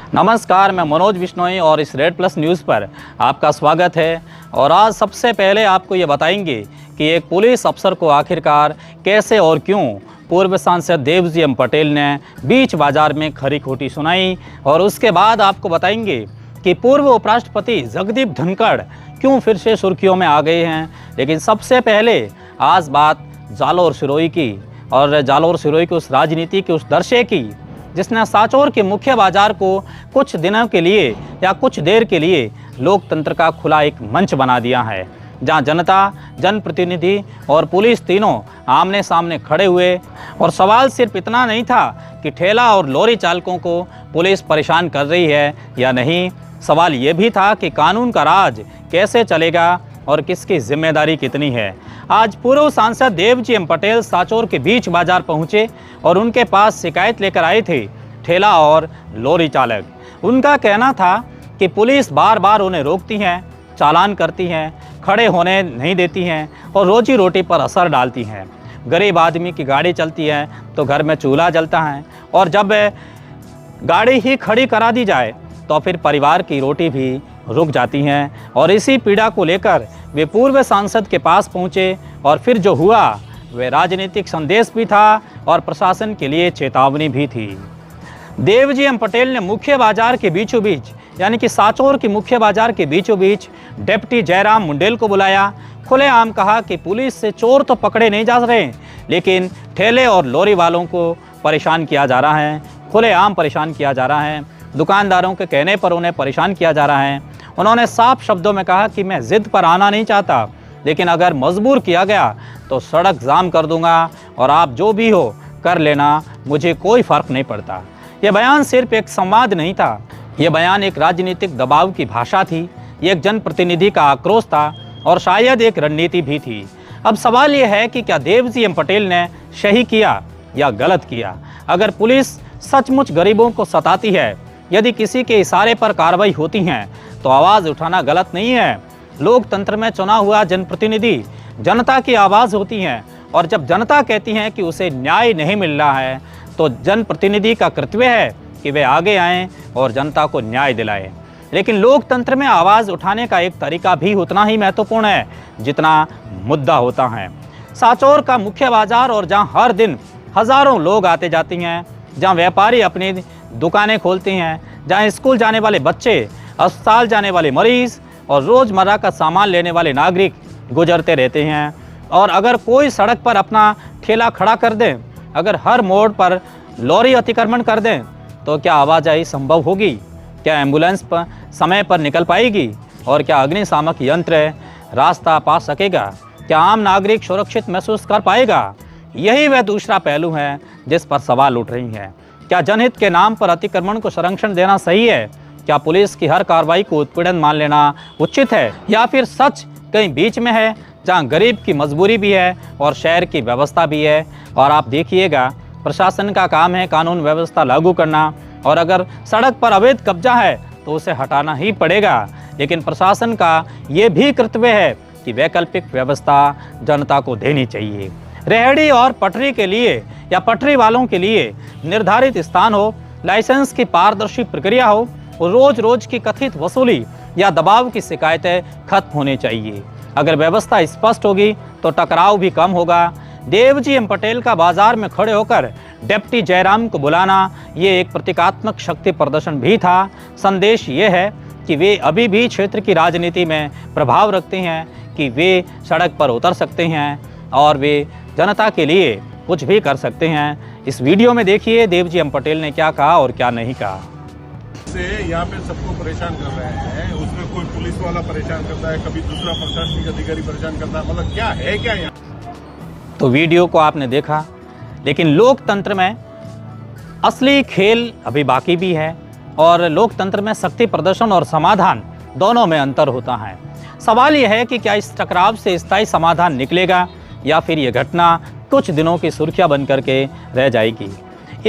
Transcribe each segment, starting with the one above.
नमस्कार, मैं मनोज बिश्नोई और इस रेड प्लस न्यूज़ पर आपका स्वागत है। और आज सबसे पहले आपको ये बताएंगे कि एक पुलिस अफसर को आखिरकार कैसे और क्यों पूर्व सांसद देवजी एम पटेल ने बीच बाजार में खरी खोटी सुनाई। और उसके बाद आपको बताएंगे कि पूर्व उपराष्ट्रपति जगदीप धनखड़ क्यों फिर से सुर्खियों में आ गए हैं। लेकिन सबसे पहले आज बात जालोर सिरोही की, और जालोर सिरोही की उस राजनीति के उस दृश्य की जिसने सांचौर के मुख्य बाजार को कुछ दिनों के लिए या कुछ देर के लिए लोकतंत्र का खुला एक मंच बना दिया है, जहां जनता, जनप्रतिनिधि और पुलिस तीनों आमने सामने खड़े हुए। और सवाल सिर्फ इतना नहीं था कि ठेला और लॉरी चालकों को पुलिस परेशान कर रही है या नहीं, सवाल ये भी था कि कानून का राज कैसे चलेगा और किसकी जिम्मेदारी कितनी है। आज पूर्व सांसद देवजी एम पटेल सांचौर के बीच बाजार पहुंचे और उनके पास शिकायत लेकर आए थे ठेला और लॉरी चालक। उनका कहना था कि पुलिस बार बार उन्हें रोकती हैं, चालान करती हैं, खड़े होने नहीं देती हैं और रोजी रोटी पर असर डालती हैं। गरीब आदमी की गाड़ी चलती है तो घर में चूल्हा जलता है, और जब गाड़ी ही खड़ी करा दी जाए तो फिर परिवार की रोटी भी रुक जाती हैं। और इसी पीड़ा को लेकर वे पूर्व सांसद के पास पहुंचे, और फिर जो हुआ वे राजनीतिक संदेश भी था और प्रशासन के लिए चेतावनी भी थी। देवजी एम पटेल ने मुख्य बाजार के बीचों बीच, यानी कि सांचौर के मुख्य बाजार के बीचों बीच डिप्टी जयराम मुंडेल को बुलाया। खुलेआम कहा कि पुलिस से चोर तो पकड़े नहीं जा रहे, लेकिन ठेले और लॉरी वालों को परेशान किया जा रहा है, खुलेआम परेशान किया जा रहा है, दुकानदारों के कहने पर उन्हें परेशान किया जा रहा है। उन्होंने साफ शब्दों में कहा कि मैं ज़िद पर आना नहीं चाहता, लेकिन अगर मजबूर किया गया तो सड़क जाम कर दूंगा और आप जो भी हो कर लेना, मुझे कोई फ़र्क नहीं पड़ता। यह बयान सिर्फ एक संवाद नहीं था, यह बयान एक राजनीतिक दबाव की भाषा थी, ये एक जनप्रतिनिधि का आक्रोश था और शायद एक रणनीति भी थी। अब सवाल यह है कि क्या देवजी एम पटेल ने सही किया या गलत किया। अगर पुलिस सचमुच गरीबों को सताती है, यदि किसी के इशारे पर कार्रवाई होती हैं, तो आवाज़ उठाना गलत नहीं है। लोकतंत्र में चुना हुआ जनप्रतिनिधि जनता की आवाज़ होती हैं, और जब जनता कहती है कि उसे न्याय नहीं मिल रहा है, तो जनप्रतिनिधि का कर्तव्य है कि वे आगे आएं और जनता को न्याय दिलाएं। लेकिन लोकतंत्र में आवाज़ उठाने का एक तरीका भी उतना ही महत्वपूर्ण है जितना मुद्दा होता है। सांचौर का मुख्य बाजार, और जहां हर दिन हज़ारों लोग आते जाते हैं, जहां व्यापारी अपनी दुकानें खोलते हैं, जहां स्कूल जाने वाले बच्चे, अस्पताल जाने वाले मरीज़ और रोज़मर्रा का सामान लेने वाले नागरिक गुजरते रहते हैं। और अगर कोई सड़क पर अपना ठेला खड़ा कर दें, अगर हर मोड़ पर लॉरी अतिक्रमण कर दें, तो क्या आवाजाही संभव होगी? क्या एम्बुलेंस पर समय पर निकल पाएगी? और क्या अग्निशामक यंत्र रास्ता पा सकेगा? क्या आम नागरिक सुरक्षित महसूस कर पाएगा? यही वह दूसरा पहलू है जिस पर सवाल उठ रही हैं। क्या जनहित के नाम पर अतिक्रमण को संरक्षण देना सही है? क्या पुलिस की हर कार्रवाई को उत्पीड़न मान लेना उचित है? या फिर सच कहीं बीच में है, जहां गरीब की मजबूरी भी है और शहर की व्यवस्था भी है? और आप देखिएगा, प्रशासन का काम है कानून व्यवस्था लागू करना, और अगर सड़क पर अवैध कब्जा है तो उसे हटाना ही पड़ेगा। लेकिन प्रशासन का ये भी कर्तव्य है कि वैकल्पिक व्यवस्था जनता को देनी चाहिए। रेहड़ी और पटरी के लिए या पटरी वालों के लिए निर्धारित स्थान हो, लाइसेंस की पारदर्शी प्रक्रिया हो, रोज रोज की कथित वसूली या दबाव की शिकायतें खत्म होनी चाहिए। अगर व्यवस्था स्पष्ट होगी तो टकराव भी कम होगा। देवजी एम पटेल का बाजार में खड़े होकर डिप्टी जयराम को बुलाना, ये एक प्रतीकात्मक शक्ति प्रदर्शन भी था। संदेश ये है कि वे अभी भी क्षेत्र की राजनीति में प्रभाव रखते हैं, कि वे सड़क पर उतर सकते हैं और वे जनता के लिए कुछ भी कर सकते हैं। इस वीडियो में देखिए देवजी एम पटेल ने क्या कहा और क्या नहीं कहा। से यहाँ पे सबको परेशान कर रहे हैं, उसमें कोई पुलिस वाला परेशान करता है, कभी दूसरा प्रशासनिक अधिकारी परेशान करता है, मतलब क्या है क्या यहाँ? तो वीडियो को आपने देखा, लेकिन लोकतंत्र में असली खेल अभी बाकी भी है, और लोकतंत्र में शक्ति प्रदर्शन और समाधान दोनों में अंतर होता है। सवाल यह है कि क्या इस टकराव से स्थायी समाधान निकलेगा या फिर ये घटना कुछ दिनों की सुर्खियां बन करके रह जाएगी।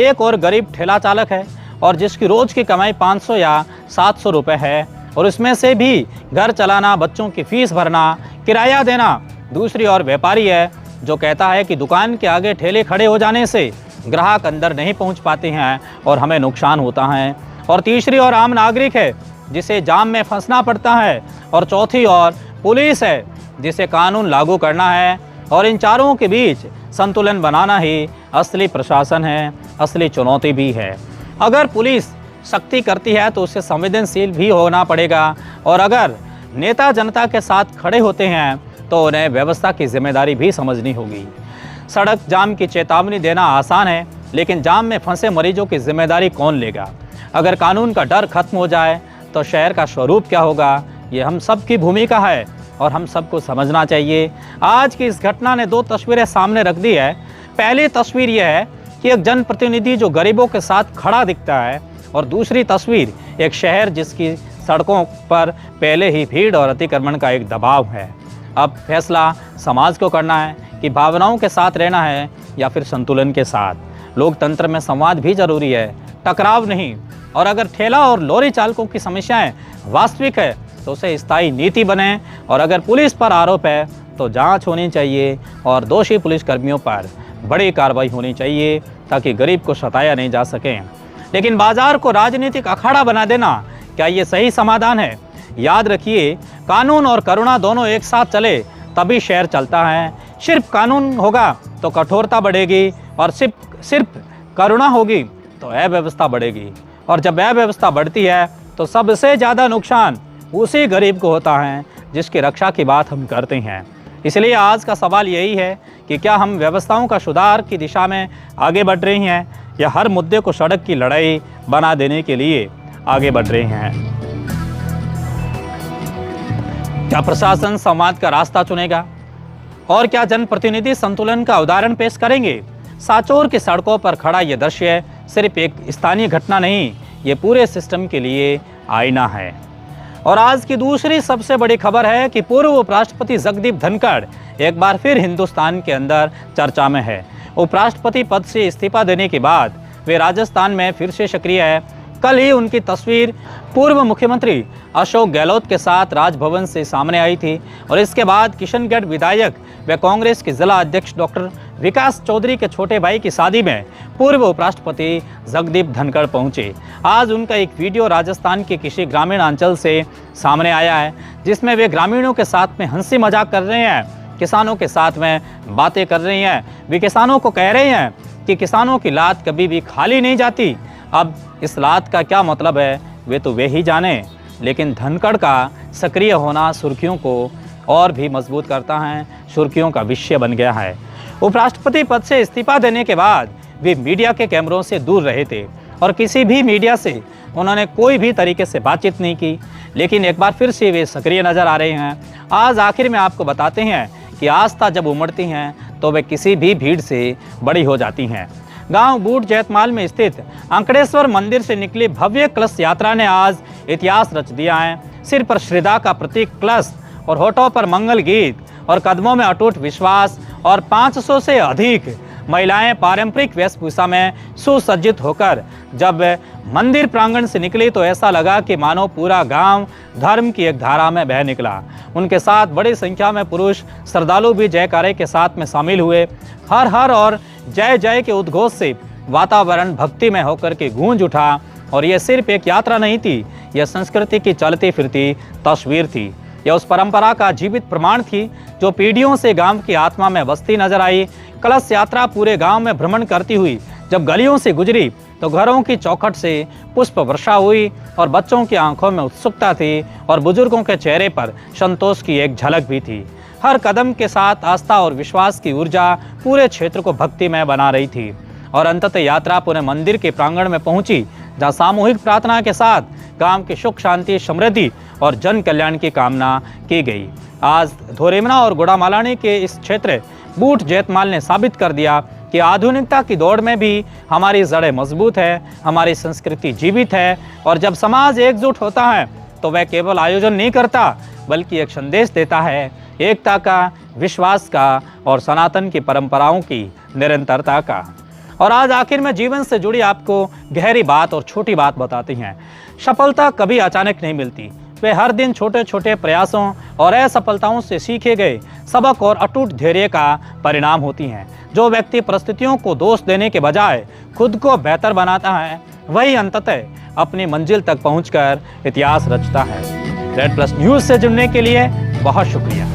एक और गरीब ठेला चालक है, और जिसकी रोज़ की कमाई 500 या 700 रुपये है, और इसमें से भी घर चलाना, बच्चों की फीस भरना, किराया देना। दूसरी ओर व्यापारी है जो कहता है कि दुकान के आगे ठेले खड़े हो जाने से ग्राहक अंदर नहीं पहुंच पाते हैं और हमें नुकसान होता है। और तीसरी ओर आम नागरिक है जिसे जाम में फंसना पड़ता है, और चौथी ओर पुलिस है जिसे कानून लागू करना है। और इन चारों के बीच संतुलन बनाना ही असली प्रशासन है, असली चुनौती भी है। अगर पुलिस सख्ती करती है तो उसे संवेदनशील भी होना पड़ेगा, और अगर नेता जनता के साथ खड़े होते हैं तो उन्हें व्यवस्था की जिम्मेदारी भी समझनी होगी। सड़क जाम की चेतावनी देना आसान है, लेकिन जाम में फंसे मरीजों की जिम्मेदारी कौन लेगा? अगर कानून का डर खत्म हो जाए तो शहर का स्वरूप क्या होगा? ये हम सब की भूमिका है और हम सबको समझना चाहिए। आज की इस घटना ने दो तस्वीरें सामने रख दी है। पहली तस्वीर यह है कि एक जनप्रतिनिधि जो गरीबों के साथ खड़ा दिखता है, और दूसरी तस्वीर एक शहर जिसकी सड़कों पर पहले ही भीड़ और अतिक्रमण का एक दबाव है। अब फैसला समाज को करना है कि भावनाओं के साथ रहना है या फिर संतुलन के साथ। लोकतंत्र में संवाद भी जरूरी है, टकराव नहीं। और अगर ठेला और लॉरी चालकों की समस्याएं वास्तविक है तो उसे स्थायी नीति बने, और अगर पुलिस पर आरोप है तो जांच होनी चाहिए और दोषी पुलिसकर्मियों पर बड़ी कार्रवाई होनी चाहिए ताकि गरीब को सताया नहीं जा सके। लेकिन बाजार को राजनीतिक अखाड़ा बना देना, क्या ये सही समाधान है? याद रखिए, कानून और करुणा दोनों एक साथ चले तभी शहर चलता है। सिर्फ कानून होगा तो कठोरता बढ़ेगी, और सिर्फ करुणा होगी तो अव्यवस्था बढ़ेगी, और जब अव्यवस्था बढ़ती है तो सबसे ज़्यादा नुकसान उसी गरीब को होता है जिसकी रक्षा की बात हम करते हैं। इसलिए आज का सवाल यही है कि क्या हम व्यवस्थाओं का सुधार की दिशा में आगे बढ़ रहे हैं, या हर मुद्दे को सड़क की लड़ाई बना देने के लिए आगे बढ़ रहे हैं? क्या प्रशासन संवाद का रास्ता चुनेगा, और क्या जनप्रतिनिधि संतुलन का उदाहरण पेश करेंगे? सांचौर की सड़कों पर खड़ा यह दृश्य सिर्फ एक स्थानीय घटना नहीं, ये पूरे सिस्टम के लिए आईना है। और आज की दूसरी सबसे बड़ी खबर है कि पूर्व उपराष्ट्रपति जगदीप धनखड़ एक बार फिर हिंदुस्तान के अंदर चर्चा में है। उपराष्ट्रपति पद से इस्तीफा देने के बाद वे राजस्थान में फिर से सक्रिय है। कल ही उनकी तस्वीर पूर्व मुख्यमंत्री अशोक गहलोत के साथ राजभवन से सामने आई थी, और इसके बाद किशनगढ़ विधायक व कांग्रेस के जिला अध्यक्ष डॉक्टर विकास चौधरी के छोटे भाई की शादी में पूर्व उपराष्ट्रपति जगदीप धनखड़ पहुंचे। आज उनका एक वीडियो राजस्थान के किसी ग्रामीण अंचल से सामने आया है, जिसमें वे ग्रामीणों के साथ में हंसी मजाक कर रहे हैं, किसानों के साथ में बातें कर रही हैं। वे किसानों को कह रहे हैं कि किसानों की लात कभी भी खाली नहीं जाती। अब इस लात का क्या मतलब है वे तो वे ही जाने, लेकिन धनखड़ का सक्रिय होना सुर्खियों को और भी मजबूत करता है, सुर्खियों का विषय बन गया है। उपराष्ट्रपति पद से इस्तीफा देने के बाद वे मीडिया के कैमरों से दूर रहे थे, और किसी भी मीडिया से उन्होंने कोई भी तरीके से बातचीत नहीं की, लेकिन एक बार फिर से वे सक्रिय नजर आ रहे हैं। आज आखिर में आपको बताते हैं कि आस्था जब उमड़ती हैं तो वे किसी भी भीड़ से बड़ी हो जाती हैं। गांव बूट जैतमाल में स्थित अंकड़ेश्वर मंदिर से निकली भव्य कलश यात्रा ने आज इतिहास रच दिया है। सिर पर श्रद्धा का प्रतीक कलश, और होठों पर मंगल गीत, और कदमों में अटूट विश्वास, और 500 से अधिक महिलाएं पारंपरिक वेशभूषा में सुसज्जित होकर जब मंदिर प्रांगण से निकली तो ऐसा लगा कि मानो पूरा गांव धर्म की एक धारा में बह निकला। उनके साथ बड़ी संख्या में पुरुष श्रद्धालु भी जयकारे के साथ में शामिल हुए। हर हर और जय जय के उद्घोष से वातावरण भक्ति में होकर के गूंज उठा, और यह सिर्फ एक यात्रा नहीं थी, यह संस्कृति की चलती फिरती तस्वीर थी। यह उस परंपरा का जीवित प्रमाण थी जो पीढ़ियों से गांव की आत्मा में बसती नजर आई। कलश यात्रा पूरे गांव में भ्रमण करती हुई जब गलियों से गुजरी तो घरों की चौखट से पुष्प वर्षा हुई, और बच्चों की आंखों में उत्सुकता थी, और बुजुर्गों के चेहरे पर संतोष की एक झलक भी थी। हर कदम के साथ आस्था और विश्वास की ऊर्जा पूरे क्षेत्र को भक्तिमय बना रही थी। और अंततः यात्रा पूरे मंदिर के प्रांगण में पहुंची, जहां सामूहिक प्रार्थना के साथ गांव की सुख शांति समृद्धि और जन कल्याण की कामना की गई। आज धोरेमना और गुड़ामालानी के इस क्षेत्र बूट जैतमाल ने साबित कर दिया कि आधुनिकता की दौड़ में भी हमारी जड़ें मजबूत है, हमारी संस्कृति जीवित है, और जब समाज एकजुट होता है तो वह केवल आयोजन नहीं करता बल्कि एक संदेश देता है, एकता का, विश्वास का, और सनातन की परंपराओं की निरंतरता का। और आज आखिर में जीवन से जुड़ी आपको गहरी बात और छोटी बात बताती हैं। सफलता कभी अचानक नहीं मिलती, वे हर दिन छोटे छोटे प्रयासों और असफलताओं से सीखे गए सबक और अटूट धैर्य का परिणाम होती हैं। जो व्यक्ति परिस्थितियों को दोष देने के बजाय खुद को बेहतर बनाता है, वही अंततः अपनी मंजिल तक पहुंचकर इतिहास रचता है। रेड प्लस न्यूज़ से जुड़ने के लिए बहुत शुक्रिया।